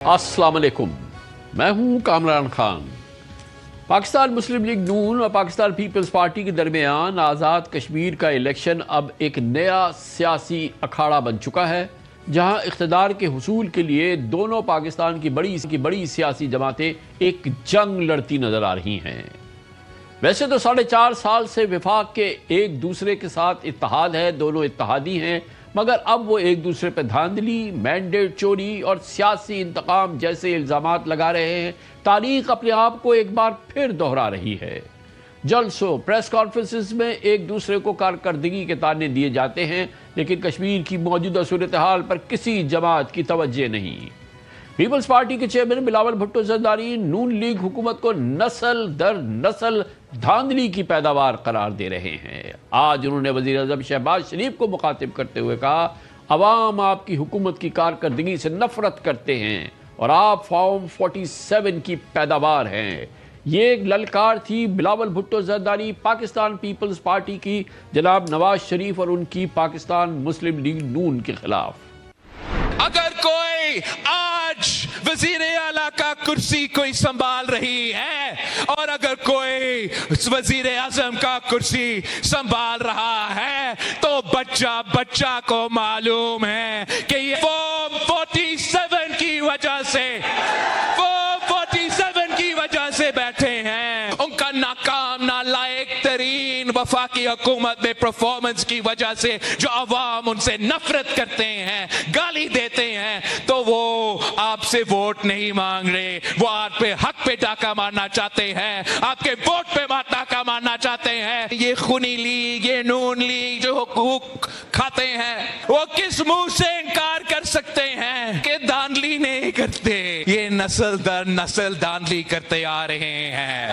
अस्सलाम वालेकुम, मैं हूं कामरान खान। पाकिस्तान मुस्लिम लीग नून और पाकिस्तान पीपल्स पार्टी के दरमियान आज़ाद कश्मीर का इलेक्शन अब एक नया सियासी अखाड़ा बन चुका है, जहां इख्तिदार के हुसूल के लिए दोनों पाकिस्तान की बड़ी सियासी जमातें एक जंग लड़ती नजर आ रही हैं। वैसे तो 4.5 साल से विफाक के एक दूसरे के साथ इत्तेहाद है, दोनों इत्तेहादी हैं, मगर अब वो एक दूसरे पर धांधली, मैंडेट चोरी और सियासी इंतकाम जैसे इल्जामात लगा रहे हैं। तारीख अपने आप को एक बार फिर दोहरा रही है। जलसों, प्रेस कॉन्फ्रेंसेस में एक दूसरे को कारकर्दगी के ताने दिए जाते हैं, लेकिन कश्मीर की मौजूदा सूरत हाल पर किसी जमात की तवज्जो नहीं। पीपल्स पार्टी के चेयरमैन बिलावल भुट्टो जरदारी नून लीग हुकूमत को नस्ल दर नस्ल धांधली की पैदावार करार दे रहे हैं। आज उन्होंने वजीर आज़म शहबाज शरीफ को मुखातिब करते हुए कहा, अवाम आपकी हुकूमत की कारकर्दगी से नफरत करते हैं और आप फॉर्म 47 की पैदावार हैं। ये एक ललकार थी बिलावल भुट्टो जरदारी पाकिस्तान पीपल्स पार्टी की जनाब नवाज शरीफ और उनकी पाकिस्तान मुस्लिम लीग नून के खिलाफ। अगर कोई आज वजीर आला का कुर्सी कोई संभाल रही है और अगर कोई वजीर आजम का कुर्सी संभाल रहा है, तो बच्चा बच्चा को मालूम है कि ये फॉर्म 47 की वजह से बैठे हैं। उनका नाकाम नालायक तरीन वफाकी हुकूमत में परफॉर्मेंस की वजह से जो अवाम उनसे नफरत करते हैं, गाली देते हैं, तो वो आपसे वोट नहीं मांग रहे, वो आप पे हक पे डाका मारना चाहते हैं, आपके वोट पे डाका मारना चाहते हैं। ये खूनी लीग, ये नून लीग जो हुकूक खाते हैं, वो किस मुंह से इनकार कर सकते हैं कि धांधली नहीं करते। ये नस्ल दर नस्ल धांधली करते आ रहे हैं।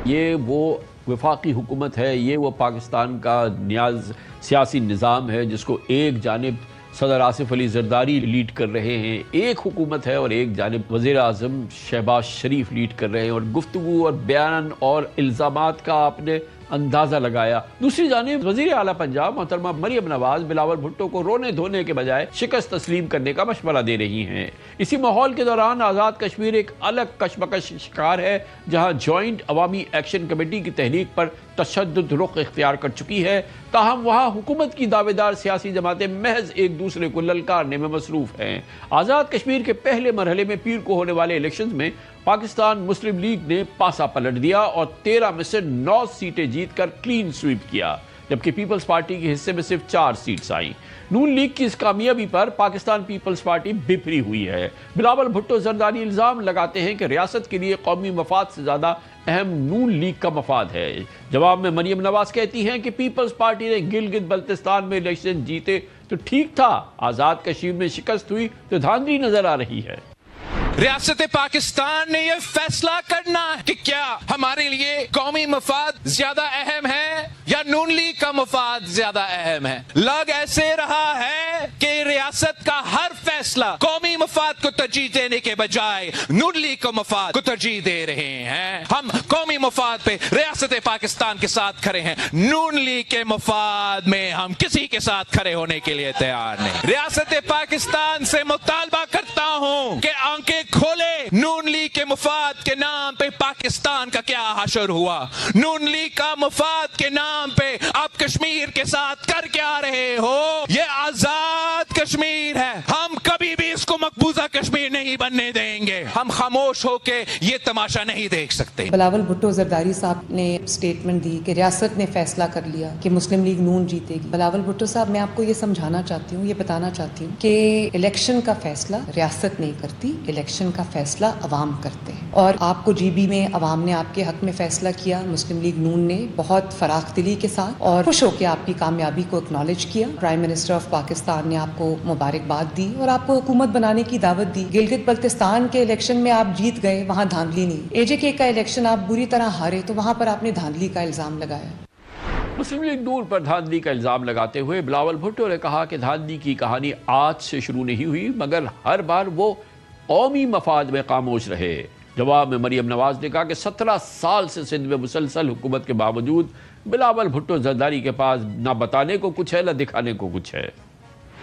ये वो वफाकी हुकूमत है, ये वो पाकिस्तान का नियाज सियासी निज़ाम है जिसको एक जानिब सदर आसिफ अली जरदारी लीड कर रहे हैं, एक हुकूमत है, और एक जानिब वज़ीर आज़म शहबाज शरीफ लीड कर रहे हैं, और गुफ्तगू और बयान और इल्ज़ामात का आपने अंदाज़ा लगाया। दूसरी जानिब वज़ीर आला पंजाब मोहतरमा मरियम नवाज बिलावल भुट्टो को रोने धोने के बजाय शिकस्त तस्लीम करने का मशवरा दे रही हैं। इसी माहौल के दौरान आज़ाद कश्मीर एक अलग कशमकश शिकार है, जहां जॉइंट अवामी एक्शन कमेटी की तहरीक पर तशद्दुद रुख इख्तियार कर चुकी है। ताहम वहाँ हुकूमत की दावेदार सियासी जमातें महज एक दूसरे को ललकारने में मसरूफ हैं। आज़ाद कश्मीर के पहले मरहले में पीर को होने वाले इलेक्शन में पाकिस्तान मुस्लिम लीग ने पासा पलट दिया और 13 में से 9 सीटें जीतकर क्लीन स्वीप किया, जबकि पीपल्स पार्टी के हिस्से में सिर्फ 4 सीट्स आईं। नून लीग की इस कामयाबी पर पाकिस्तान पीपल्स पार्टी बिफरी हुई है। बिलावल भुट्टो जरदारी इल्जाम लगाते हैं कि रियासत के लिए कौमी मफाद से ज्यादा अहम नून लीग का मफाद है। जवाब में मरियम नवाज कहती हैं कि पीपल्स पार्टी ने गिलगित बल्तिस्तान में इलेक्शन जीते तो ठीक था, आजाद कश्मीर में शिकस्त हुई तो धांधली नजर आ रही है। रियासत पाकिस्तान ने यह फैसला करना कि क्या हमारे लिए कौमी मफाद ज्यादा अहम है या नून लीग का मफाद ज्यादा अहम है। लग ऐसे रहा है कि रियासत का हर फैसला कौमी मफाद को तरजीह देने के बजाय नून लीग को मफाद को तरजीह दे रहे हैं। हम कौमी मफाद पे रियासत पाकिस्तान के साथ खड़े हैं, नून लीग के मफाद में हम किसी के साथ खड़े होने के लिए तैयार नहीं। रियासत पाकिस्तान से मुतालबा करता हूं कि आंखें खोले, नून लीग के मुफाद के नाम पे पाकिस्तान का क्या हशर हुआ। नून लीग का मुफाद के नाम पे आप कश्मीर के साथ कर क्या रहे हो। ये आजाद कश्मीर है, हम कभी भी इसको मकबूजा कश्मीर नहीं बनने देंगे। हम खामोश होके ये तमाशा नहीं देख सकते। बिलावल भुट्टो जरदारी साहब ने स्टेटमेंट दी कि रियासत ने फैसला कर लिया कि मुस्लिम लीग नून जीतेगी। बिलावल भुट्टो साहब, मैं आपको ये समझाना चाहती हूँ, ये बताना चाहती हूँ कि इलेक्शन का फैसला रियासत नहीं करती, इलेक्शन का फैसला अवाम करते हैं। और आपको जीबी में अवाम ने आपके हक में फैसला किया, मुस्लिम लीग नून ने बहुत फराख दिली के साथ और खुश होकर आपकी कामयाबी को एक्नॉलेज किया। प्राइम मिनिस्टर ऑफ पाकिस्तान ने आपको मुबारकबाद दी और आपको हुकूमत बनाने की दावत दी। गिलगित बल्तिस्तान के इलेक्शन में आप जीत गए, वहाँ धांधली नहीं। एजेके का इलेक्शन आप बुरी तरह हारे, तो वहाँ पर आपने धांधली का इल्जाम लगाया। मुस्लिम लीग नून पर धांधली का इल्जाम लगाते हुए बिलावल भुट्टो ने कहा कि धांधली की कहानी आज से शुरू नहीं हुई, मगर हर बार वो कौमी मफाद में खामोश रहे। जवाब में मरियम नवाज ने कहा कि 17 साल से सिंध में मुसलसल हुकूमत के बावजूद बिलावल भुट्टो जरदारी के पास ना बताने को कुछ है, ना दिखाने को कुछ है।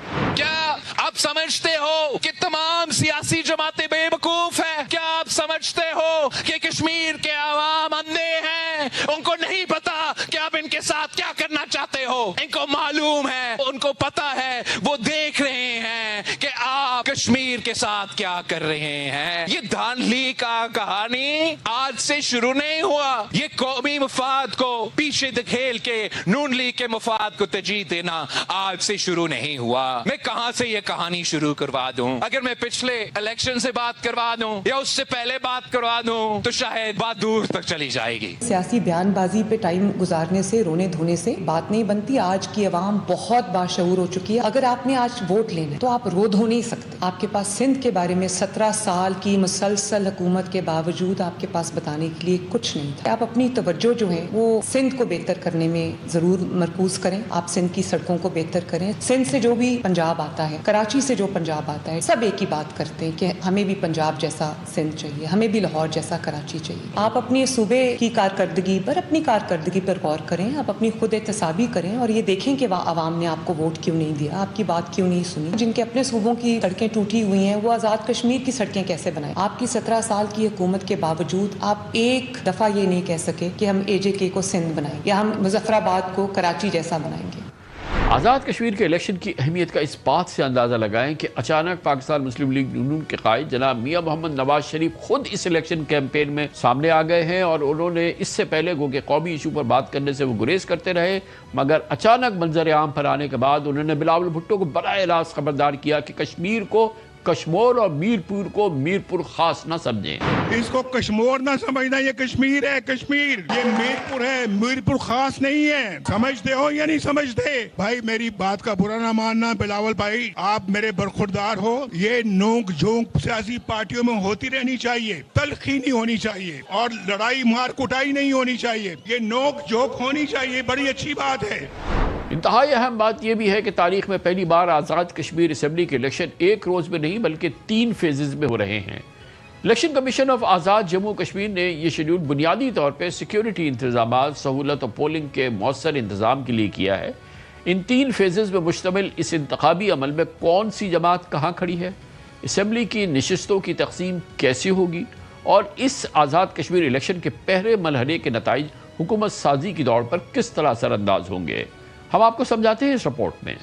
क्या आप समझते हो कि तमाम सियासी जमातें बेवकूफ है? क्या आप समझते हो कि कश्मीर के आवाम अंधे हैं? उनको नहीं पता कि आप इनके साथ क्या करना चाहते हो। इनको मालूम है, उनको पता है, वो देख रहे हैं कि आप कश्मीर के साथ क्या कर रहे हैं। ये धांधली का कहानी आज से शुरू नहीं हुआ। ये कौमी मफाद को पीछे धकेल के नून लीग के मफाद को तरजीह देना आज से शुरू नहीं हुआ। मैं कहां से ये कहानी शुरू करवा दूं? अगर मैं पिछले इलेक्शन से बात करवा दूं या उससे पहले बात करवा दूं तो शायद बात दूर तक चली जाएगी। सियासी बयानबाजी पे टाइम गुजारने से, रोने धोने से बात नहीं बनती। आज की अवाम बहुत बाशऊर हो चुकी है। अगर आपने आज वोट लेना है तो आप रो धो नहीं सकते। आपके पास सिंध के बारे में 17 साल की मुसलसल हुकूमत के बावजूद आपके पास बताने के लिए कुछ नहीं था। आप अपनी तवज्जो जो है वो सिंध को बेहतर करने में जरूर मरकूज करें। आप सिंध की सड़कों को बेहतर करें। सिंध से जो भी पंजाब आता है, कराची से जो पंजाब आता है, सब एक ही बात करते हैं कि हमें भी पंजाब जैसा सिंध चाहिए, हमें भी लाहौर जैसा कराची चाहिए। आप अपने सूबे की कारकर्दगी पर, अपनी कारकर्दगी पर गौर करें। आप अपनी खुद एहतसाबी करें और ये देखें कि आवाम ने आपको वोट क्यों नहीं दिया, आपकी बात क्यों नहीं सुनी। जिनके अपने सूबों की सड़कें टूटी हुई हैं वो आज़ाद कश्मीर की सड़कें कैसे बनाएं? आपकी 17 साल की हुकूमत के बावजूद आप एक दफ़ा ये नहीं कह सके कि हम AJK को सिंध बनाएं या हम मुजफ्फराबाद को कराची जैसा बनाएंगे। आज़ाद कश्मीर के इलेक्शन की अहमियत का इस बात से अंदाज़ा लगाएं कि अचानक पाकिस्तान मुस्लिम लीग नून के कायद जनाब मियां मोहम्मद नवाज शरीफ खुद इस इलेक्शन कैंपेन में सामने आ गए हैं और उन्होंने इससे पहले गो के कौमी इशू पर बात करने से वो गुरेज करते रहे, मगर अचानक मंजर आम पर आने के बाद उन्होंने बिलावल भुट्टो को बराह रास्त खबरदार किया कि कश्मीर को कश्मोर और मीरपुर को मीरपुर खास ना समझें। इसको कश्मोर ना समझना, ये कश्मीर है, कश्मीर। ये मीरपुर है, मीरपुर खास नहीं है। समझते हो या नहीं समझते? भाई मेरी बात का बुरा ना मानना बिलावल भाई, आप मेरे बरखुरदार हो। ये नोक झोंक सियासी पार्टियों में होती रहनी चाहिए, तलखी नहीं होनी चाहिए और लड़ाई मार कुटाई नहीं होनी चाहिए। ये नोक झोंक होनी चाहिए, बड़ी अच्छी बात है। इंतहाई अहम बात यह भी है कि तारीख में पहली बार आज़ाद कश्मीर असम्बली के इलेक्शन एक रोज़ में नहीं बल्कि 3 फेजेज़ में हो रहे हैं। इलेक्शन कमीशन ऑफ आज़ाद जम्मू कश्मीर ने यह शेड्यूल बुनियादी तौर पर सिक्योरिटी इंतजामात, सहूलत और पोलिंग के मौसर इंतज़ाम के लिए किया है। इन 3 फेजेज़ में मुश्तमिल इस इंतखाबी अमल में कौन सी जमात कहाँ खड़ी है, असम्बली की नशिस्तों की तकसीम कैसी होगी और इस आज़ाद कश्मीर इलेक्शन के पहले मरहले के नताइज हुकूमत साजी की दौड़ पर किस तरह असरअंदाज होंगे, हम आपको समझाते हैं इस रिपोर्ट में।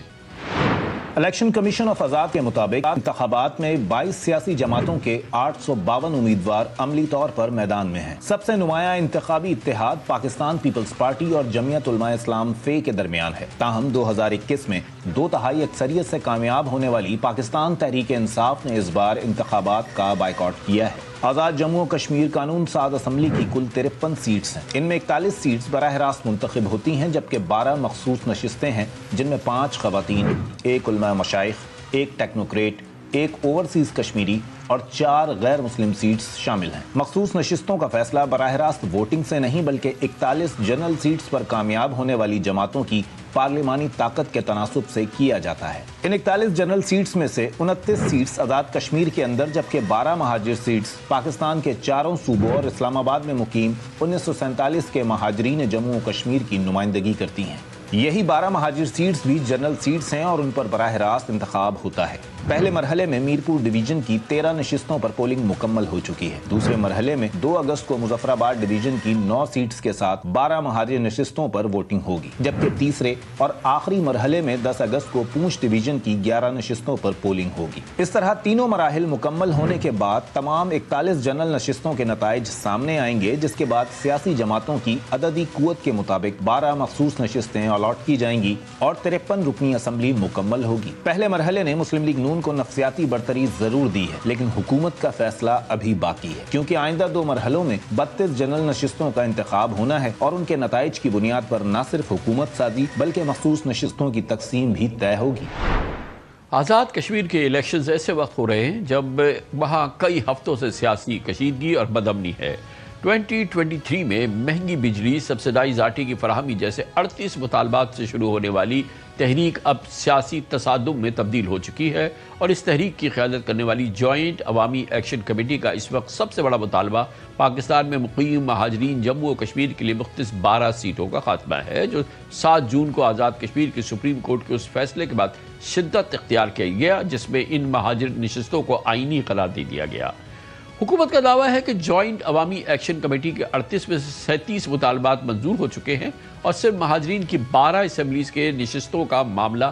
इलेक्शन कमीशन ऑफ आज़ाद के मुताबिक इंतखाबात में 22 सियासी जमातों के 852 उम्मीदवार अमली तौर पर मैदान में हैं। सबसे नुमाया इंतखाबी इत्तेहाद पाकिस्तान पीपल्स पार्टी और जमीयत उलमा इस्लाम फे के दरमियान है। ताहम 2021 में 2/3 अक्सरियत से कामयाब होने वाली पाकिस्तान तहरीक इंसाफ ने इस बार इंतखाबात का बाइकआउट किया है। आज़ाद जम्मू और कश्मीर कानून साज असम्बली की कुल 53 सीट्स हैं। इनमें 41 सीट्स बराह रास्त मुंतखब होती हैं, जबकि 12 मखसूस नशिस्तें हैं जिनमें 5 खवातीन, 1 उलमा मशाइख, 1 टेक्नोक्रेट, 1 ओवरसीज कश्मीरी और 4 गैर मुस्लिम सीट्स शामिल हैं। मखसूस नशिस्तों का फैसला बराह रास्त वोटिंग से नहीं बल्कि 41 जनरल सीट्स पर कामयाब होने वाली जमातों की पार्लिमानी ताकत के तनासुब से किया जाता है। इन 41 जनरल सीट्स में से 29 सीट्स आज़ाद कश्मीर के अंदर, जबकि 12 महाजिर सीट्स पाकिस्तान के 4 सूबों और इस्लामाबाद में मुकीम 1947 के महाजरीन जम्मू कश्मीर की नुमाइंदगी करती हैं। यही 12 महाजिर सीट्स भी जनरल सीट्स हैं और उन पर बराह रास्त इंतखाब होता है। पहले मरहले में मीरपुर डिवीजन की 13 नशिस्तों पर पोलिंग मुकम्मल हो चुकी है। दूसरे मरहले में 2 अगस्त को मुजफ्फराबाद डिवीजन की 9 सीट्स के साथ 12 महाजिर नशिस्तों पर वोटिंग होगी, जबकि तीसरे और आखिरी मरहले में 10 अगस्त को पूंछ डिवीजन की 11 नशिस्तों पर पोलिंग होगी। इस तरह तीनों मराहिल मुकम्मल होने के बाद तमाम 41 जनरल नशिस्तों के नताइज सामने आएंगे, जिसके बाद सियासी जमातों की अददी कुव्वत के मुताबिक 12 मखसूस नशिस्तें अलॉट की जाएंगी और 53 रुकनी असम्बली मुकम्मल होगी। पहले मरहले ने मुस्लिम लीग नून को नफ्सियाती बरतरी जरूर दी है, लेकिन हुकूमत का फैसला अभी बाकी है, क्योंकि आइंदा 2 मरहलों में 32 जनरल नशिस्तों का इंतखाब होना है और उनके नताइज की बुनियाद पर न सिर्फ हुकूमत साजी बल्कि मखसूस नशिस्तों की तकसीम भी तय होगी। आज़ाद कश्मीर के इलेक्शंस ऐसे वक्त हो रहे हैं जब वहाँ कई हफ्तों से सियासी कशीदगी और बदअमनी है। 2023 में महंगी बिजली, सब्सिडाइज आटे की फराहमी जैसे 38 मुतालबात से शुरू होने वाली تحریک اب سیاسی تصادم میں تبدیل ہو چکی ہے اور اس تحریک کی قیادت کرنے والی جوائنٹ عوامی ایکشن کمیٹی کا اس وقت سب سے بڑا مطالبہ پاکستان میں مقیم مہاجرین جموں و کشمیر کے لیے مختص 12 سیٹوں کا خاتمہ ہے، جو 7 جون کو آزاد کشمیر کے سپریم کورٹ کے اس فیصلے کے بعد شدت اختیار کیا گیا جس میں ان مہاجر نشستوں کو آئینی قرار دے دیا گیا۔ حکومت کا دعویٰ ہے کہ جوائنٹ عوامی ایکشن کمیٹی کے 38 میں سے 37 مطالبات منظور ہو چکے ہیں اور صرف مہاجرین کی 12 اسمبلیز کے نشستوں کا معاملہ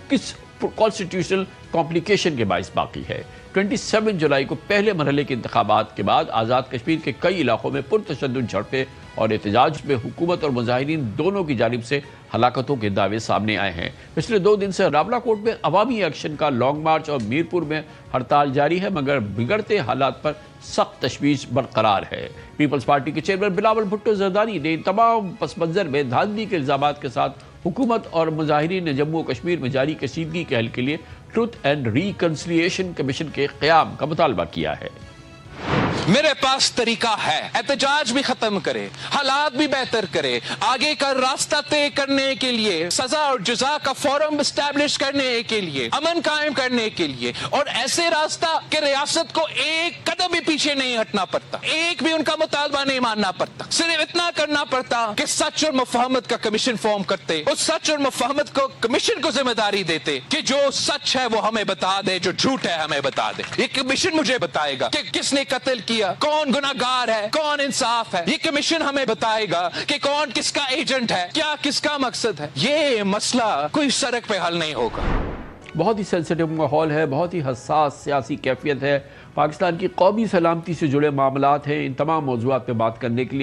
کس کانسٹیٹیوشنل کمپلیکیشن کے باعث باقی ہے۔ 27 جولائی کو پہلے مرحلے کے انتخابات کے بعد آزاد کشمیر کے کئی علاقوں میں پرتشدد جھڑپیں اور احتجاج میں حکومت اور مظاہرین دونوں کی جانب سے ہلاکتوں کے دعوے سامنے آئے ہیں۔ پچھلے 2 دن سے راولا کوٹ میں عوامی ایکشن کا لانگ مارچ اور میرپور میں ہڑتال جاری ہے، مگر بگڑتے حالات پر سخت تشویش برقرار ہے۔ پیپلز پارٹی کے چیئرمین بلاول بھٹو زرداری نے ان تمام پس منظر میں دھاندلی کے الزامات کے ساتھ حکومت اور مظاہرین نے جموں و کشمیر میں جاری کشیدگی کے حل کے لیے ٹروتھ اینڈ ریکنسیلیشن کمیشن کے قیام کا مطالبہ کیا ہے۔ میرے پاس طریقہ ہے، احتجاج بھی ختم کرے، حالات بھی بہتر کرے، آگے کا راستہ طے کرنے کے لیے، سزا اور جزا کا فورم اسٹیبلش کرنے کے لیے، امن قائم کرنے کے لیے، اور ایسے راستہ کہ ریاست کو ایک قدم بھی پیچھے نہیں ہٹنا پڑتا، ایک بھی ان کا مطالبہ نہیں ماننا پڑتا، صرف اتنا کرنا پڑتا کہ سچ اور مفاہمت کا کمیشن فارم کرتے، اس سچ اور مفاہمت کو کمیشن کو ذمہ داری دیتے کہ جو سچ ہے وہ ہمیں بتا دے، جو جھوٹ ہے ہمیں بتا دے۔ یہ کمیشن مجھے بتائے گا کہ کس نے قتل کیا، کون گناہگار ہے، کون انصاف ہے۔ یہ کمیشن ہمیں بتائے گا کہ کون کس کا ایجنٹ ہے، کیا کس کا مقصد ہے۔ یہ مسئلہ کوئی سڑک پہ حل نہیں ہوگا۔ بہت ہی سینسیٹیو ماحول ہے، بہت ہی حساس سیاسی کیفیت ہے، پاکستان کی قومی سلامتی سے جڑے معاملات ہیں۔ ان تمام موضوعات پہ بات کرنے کے لیے